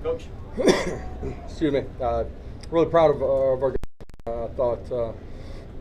Coach. Excuse me. Really proud of our guys. I thought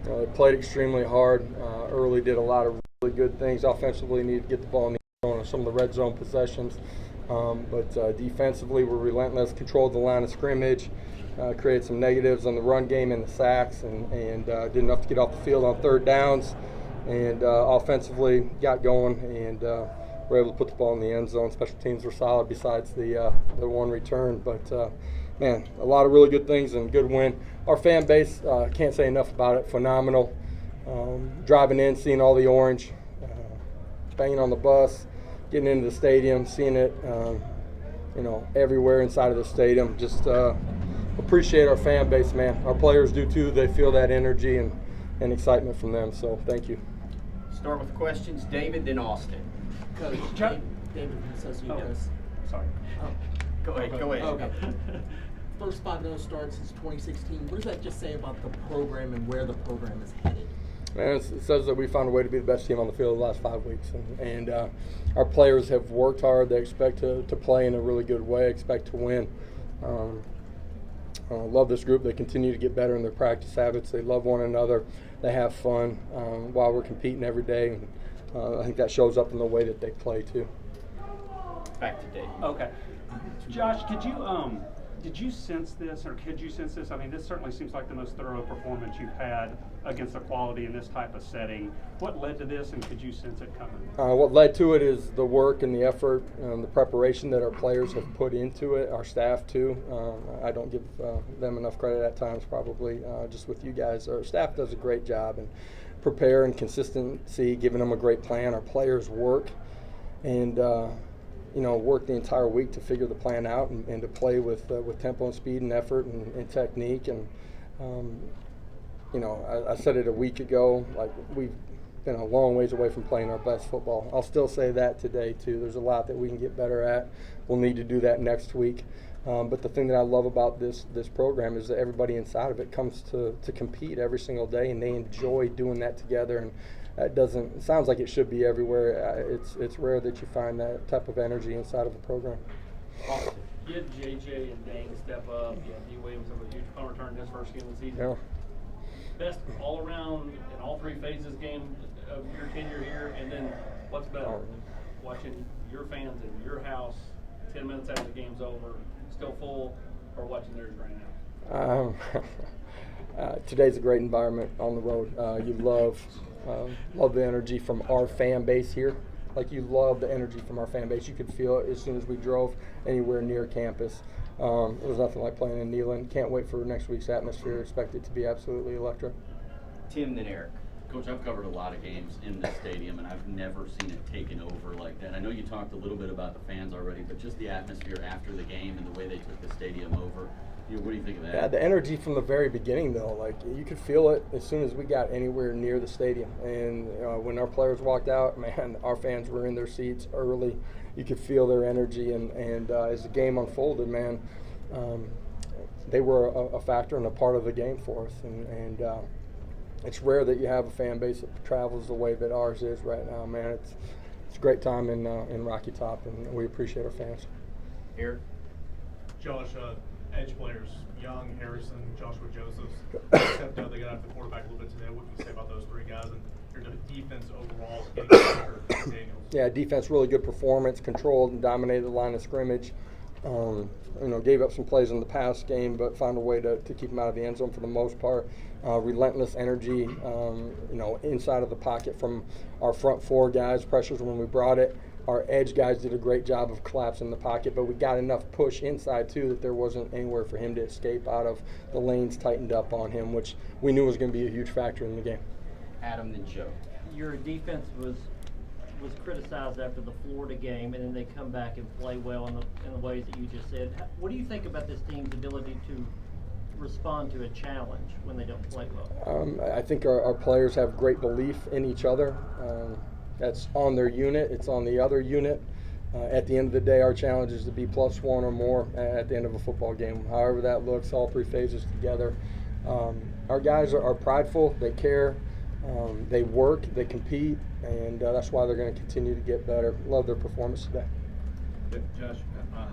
they played extremely hard. Early did a lot of really good things. Offensively, needed to get the ball in the end zone on some of the red zone possessions. But defensively, we're relentless, controlled the line of scrimmage, created some negatives on the run game and the sacks, and did enough to get off the field on third downs. And offensively, got going, and were able to put the ball in the end zone. Special teams were solid besides the one return. But, man, a lot of really good things and good win. Our fan base, can't say enough about it, phenomenal. Driving in, seeing all the orange, banging on the bus, getting into the stadium, seeing it, everywhere inside of the stadium. Just appreciate our fan base, man. Our players do too. They feel that energy and excitement from them. So thank you. Start with questions. David, then Austin. Coach, David from LSU. Okay. Sorry. Go ahead. Okay. First 5-0 start since 2016. What does that just say about the program and where the program is headed? Man, it says that we found a way to be the best team on the field the last 5 weeks. And our players have worked hard. They expect to play in a really good way, expect to win. Love this group. They continue to get better in their practice habits. They love one another. They have fun while we're competing every day. And I think that shows up in the way that they play, too. Back to Dave. Okay. Josh, did you sense this, or could you sense this? I mean, this certainly seems like the most thorough performance you've had against the quality in this type of setting. What led to this, and could you sense it coming? What led to it is the work and the effort and the preparation that our players have put into it, our staff too. I don't give them enough credit at times, probably, just with you guys. Our staff does a great job and prepare and consistency, giving them a great plan. Our players work and work the entire week to figure the plan out and to play with tempo and speed and effort and technique. And, I said it a week ago, like we've been a long ways away from playing our best football. I'll still say that today, too. There's a lot that we can get better at. We'll need to do that next week. But the thing that I love about this program is that everybody inside of it comes to compete every single day, and they enjoy doing that together. And it sounds like it should be everywhere. It's rare that you find that type of energy inside of a program. You had JJ and Dang step up. You had D. Williams have a huge punt return his first game of the season. Yeah. Best all around in all three phases game of your tenure here, and then what's better? Watching your fans in your house 10 minutes after the game's over, still full, or watching theirs right now? Today's a great environment on the road. You love the energy from our fan base here. Like, you love the energy from our fan base. You could feel it as soon as we drove anywhere near campus. It was nothing like playing in Neyland. Can't wait for next week's atmosphere. Expect it to be absolutely electric. Tim, then Eric. Coach, I've covered a lot of games in this stadium, and I've never seen it taken over like that. I know you talked a little bit about the fans already, but just the atmosphere after the game and the way they took the stadium over. What do you think of that? Yeah, the energy from the very beginning, though, like you could feel it as soon as we got anywhere near the stadium. And when our players walked out, man, our fans were in their seats early. You could feel their energy, and as the game unfolded, man, they were a factor and a part of the game for us. And it's rare that you have a fan base that travels the way that ours is right now, man. It's a great time in Rocky Top, and we appreciate our fans. Eric. Josh, edge players, Young, Harrison, Joshua Josephs, stepped up. They got after the quarterback a little bit today. What can you say about those three guys and your defense overall getting after Daniels? Yeah, defense, really good performance, controlled and dominated the line of scrimmage. Gave up some plays in the pass game, but found a way to keep them out of the end zone for the most part. Relentless energy, inside of the pocket from our front four guys. Pressures when we brought it. Our edge guys did a great job of collapsing the pocket, but we got enough push inside, too, that there wasn't anywhere for him to escape out of. The lanes tightened up on him, which we knew was going to be a huge factor in the game. Adam, then Joe. Your defense was criticized after the Florida game, and then they come back and play well in the ways that you just said. What do you think about this team's ability to respond to a challenge when they don't play well? I think our players have great belief in each other. That's on their unit. It's on the other unit. At the end of the day, our challenge is to be +1 or more at the end of a football game. However that looks, all three phases together. Our guys are prideful. They care. They work. They compete. And that's why they're going to continue to get better. Love their performance today. Josh,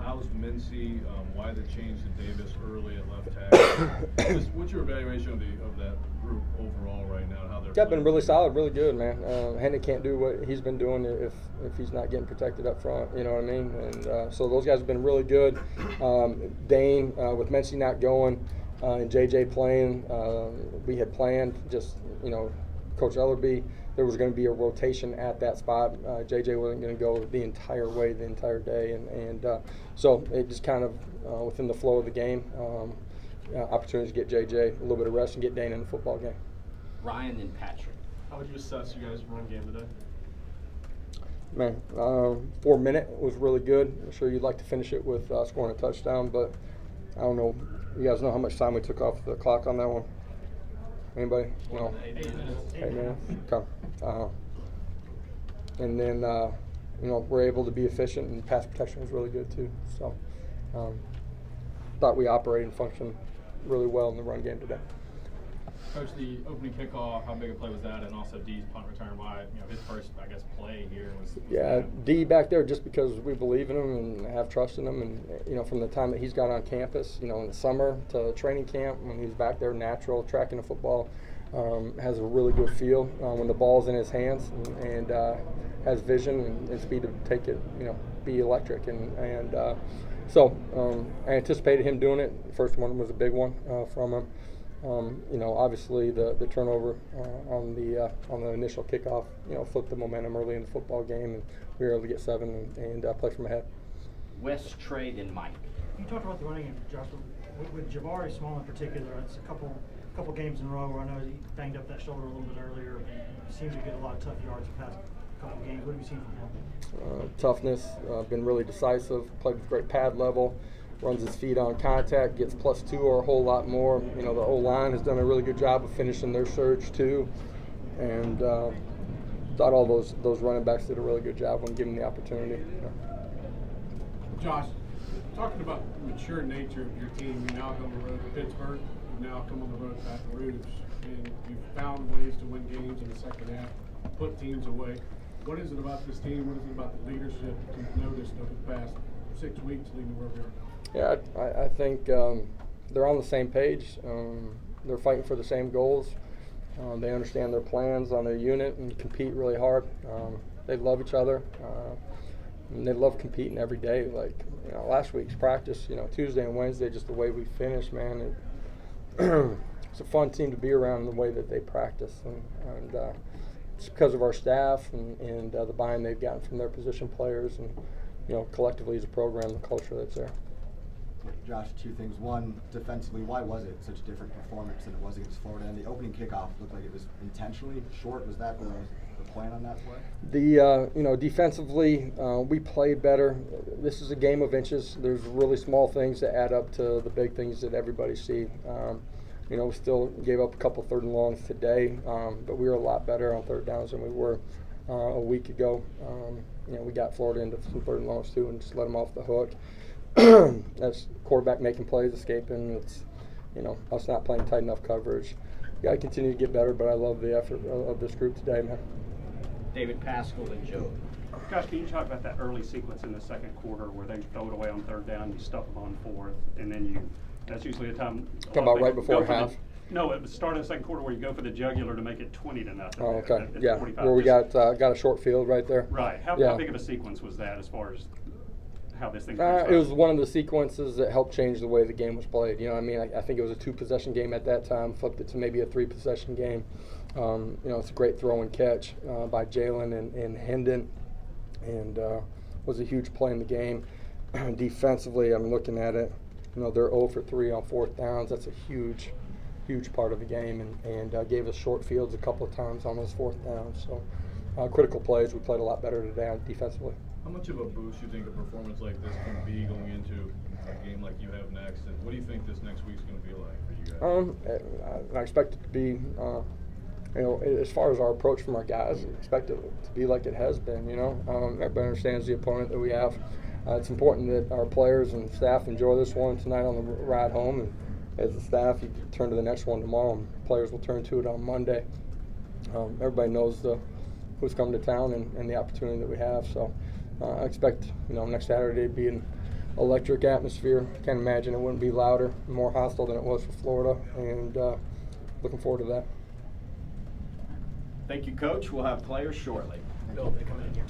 how's Mincy? Why the change to Davis early at left tackle? Just what's your evaluation of that group overall right now? And how they're Yeah, been playing? really solid, really good, man. Hendon can't do what he's been doing if he's not getting protected up front. You know what I mean? And so those guys have been really good. Dane, with Mincy not going and JJ playing, we had planned just Coach Ellerby. There was going to be a rotation at that spot. JJ wasn't going to go the entire way, the entire day, and so it just kind of within the flow of the game, opportunities to get JJ a little bit of rest and get Dane in the football game. Ryan and Patrick. How would you assess you guys' run game today? Man, 4 minute was really good. I'm sure you'd like to finish it with scoring a touchdown, but I don't know. You guys know how much time we took off the clock on that one? Anybody? No. 8 minutes. 8 minutes. Okay. And then we're able to be efficient, and pass protection was really good too. So thought we operated and functioned really well in the run game today. Coach, the opening kickoff, how big a play was that? And also D's punt return, why his first, I guess, play here was Yeah, that? D back there just because we believe in him and have trust in him, and from the time that he's got on campus, in the summer to training camp when he's back there, natural tracking the football, has a really good feel when the ball's in his hands, and has vision and speed to take it, be electric, and so I anticipated him doing it. The first one was a big one from him. Obviously the turnover on the initial kickoff, flipped the momentum early in the football game, and we were able to get 7 and play from ahead. Wes, Trey, and Mike. You talked about the running game, Josh. With Jabari Small in particular, it's a couple games in a row where I know he banged up that shoulder a little bit earlier, and seems to get a lot of tough yards the past couple games. What have you seen from him? Toughness, been really decisive, played with great pad level, runs his feet on contact, gets +2 or a whole lot more. The O-line has done a really good job of finishing their surge too, and thought all those running backs did a really good job when given the opportunity. Josh, talking about the mature nature of your team, you now go on the road to Pittsburgh, you now come on the road to Baton Rouge, and you've found ways to win games in the second half, put teams away. What is it about this team? What is it about the leadership that you've noticed over the past 6 weeks leading to where we are? Yeah, I think they're on the same page. They're fighting for the same goals. They understand their plans on their unit and compete really hard. They love each other. And they love competing every day. Like last week's practice, Tuesday and Wednesday, just the way we finished, man. It's a fun team to be around the way that they practice, and it's because of our staff and the buy-in they've gotten from their position players, and collectively as a program, the culture that's there. Josh, 2 things. One, defensively, why was it such a different performance than it was against Florida? And the opening kickoff looked like it was intentionally short. Was that the plan on that play? Defensively, we played better. This is a game of inches. There's really small things that add up to the big things that everybody see. We still gave up a couple 3rd and longs today, but we were a lot better on 3rd downs than we were a week ago. We got Florida into some 3rd and longs too, and just let them off the hook. That's quarterback making plays, escaping. It's us not playing tight enough coverage. Got to continue to get better, but I love the effort of this group today, man. David Pascal and Joe. Gosh, can you talk about that early sequence in the second quarter where they throw it away on 3rd down, you stuff them on 4th, and then that's usually a time. Talking about right before half? No, at the start of the second quarter where you go for the jugular to make it 20-0. Oh, okay. Yeah, where we got a short field right there. Right. How big of a sequence was that as far as how this thing it was one of the sequences that helped change the way the game was played. I think it was a 2-possession game at that time, flipped it to maybe a 3-possession game. It's a great throw and catch by Jalen and Hendon, and was a huge play in the game. Defensively, I'm looking at it, they're 0 for 3 on 4th downs. That's a huge part of the game, and gave us short fields a couple of times on those 4th downs. So critical plays. We played a lot better today defensively. How much of a boost do you think a performance like this can be going into a game like you have next? And what do you think this next week's going to be like for you guys? I expect it to be, as far as our approach from our guys, I expect it to be like it has been. Everybody understands the opponent that we have. It's important that our players and staff enjoy this one tonight on the ride home, and as a staff, you turn to the next one tomorrow, and players will turn to it on Monday. Everybody knows who's coming to town and the opportunity that we have. So I expect next Saturday being electric atmosphere. Can't imagine it wouldn't be louder, more hostile than it was for Florida, and looking forward to that. Thank you, Coach. We'll have players shortly. Bill, they come in here.